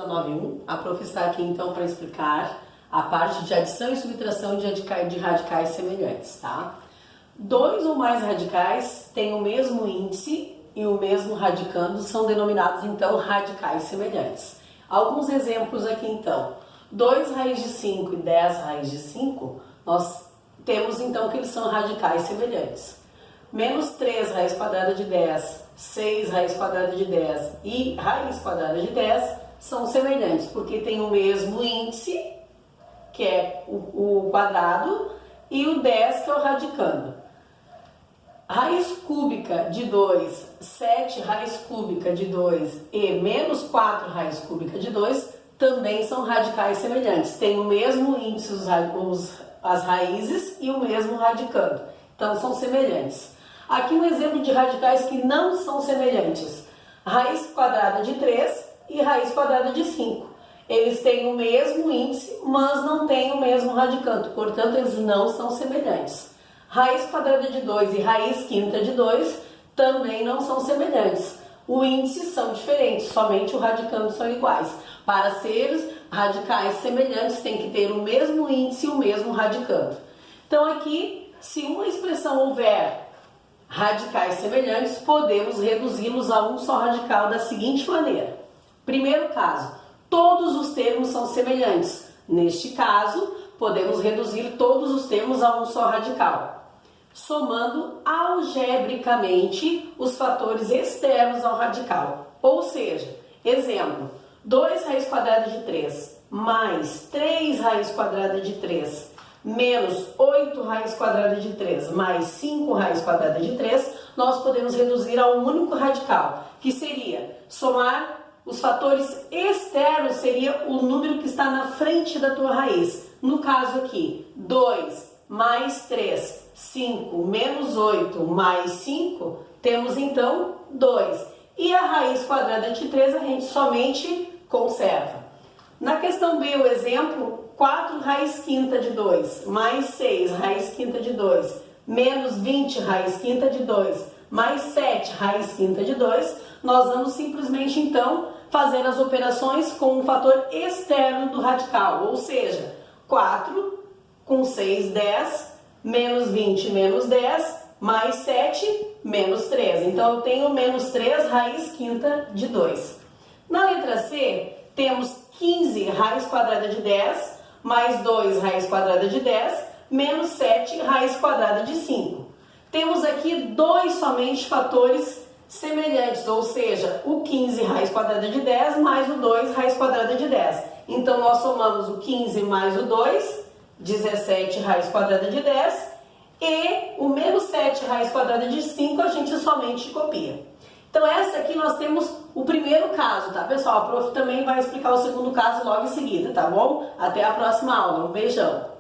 9.1, a prof está aqui então para explicar a parte de adição e subtração de radicais semelhantes, tá? Dois ou mais radicais têm o mesmo índice e o mesmo radicando, são denominados então radicais semelhantes. Alguns exemplos aqui então. 2 raiz de 5 e 10 raiz de 5, nós temos então que eles são radicais semelhantes. Menos 3 raiz quadrada de 10, 6 raiz quadrada de 10 e raiz quadrada de 10 são semelhantes, porque tem o mesmo índice, que é o quadrado, e o 10, que é o radicando. Raiz cúbica de 2, 7 raiz cúbica de 2 e menos 4 raiz cúbica de 2 também são radicais semelhantes. Tem o mesmo índice as raízes e o mesmo radicando. Então são semelhantes. Aqui um exemplo de radicais que não são semelhantes. Raiz quadrada de 3 e raiz quadrada de 5. Eles têm o mesmo índice, mas não têm o mesmo radicando. Portanto, eles não são semelhantes. Raiz quadrada de 2 e raiz quinta de 2 também não são semelhantes. O índice são diferentes, somente o radicando são iguais. Para ser radicais semelhantes, tem que ter o mesmo índice e o mesmo radicando. Então aqui, se uma expressão houver radicais semelhantes, podemos reduzi-los a um só radical da seguinte maneira. Primeiro caso, todos os termos são semelhantes. Neste caso, podemos reduzir todos os termos a um só radical, somando algebricamente os fatores externos ao radical. Ou seja, exemplo, 2 raiz quadrada de 3 mais 3 raiz quadrada de 3 menos 8 raiz quadrada de 3 mais 5 raiz quadrada de 3, nós podemos reduzir a um único radical, que seria somar os fatores externos, seria o número que está na frente da tua raiz. No caso aqui, 2 mais 3, 5 menos 8 mais 5, temos então 2. E a raiz quadrada de 3 a gente somente conserva. Na questão B, o exemplo, 4 raiz quinta de 2 mais 6 raiz quinta de 2 menos 20 raiz quinta de 2 mais 7 raiz quinta de 2, nós vamos simplesmente então fazer as operações com o fator externo do radical, ou seja, 4 com 6, 10, menos 20, menos 10, mais 7, menos 3. Então eu tenho menos 3 raiz quinta de 2. Na letra C, temos 15 raiz quadrada de 10, mais 2 raiz quadrada de 10, menos 7 raiz quadrada de 5. Temos aqui dois somente fatores semelhantes, ou seja, o 15 raiz quadrada de 10 mais o 2 raiz quadrada de 10. Então nós somamos o 15 mais o 2, 17 raiz quadrada de 10, e o menos 7 raiz quadrada de 5 a gente somente copia. Então essa aqui nós temos o primeiro caso, tá pessoal? A prof também vai explicar o segundo caso logo em seguida, tá bom? Até a próxima aula, um beijão!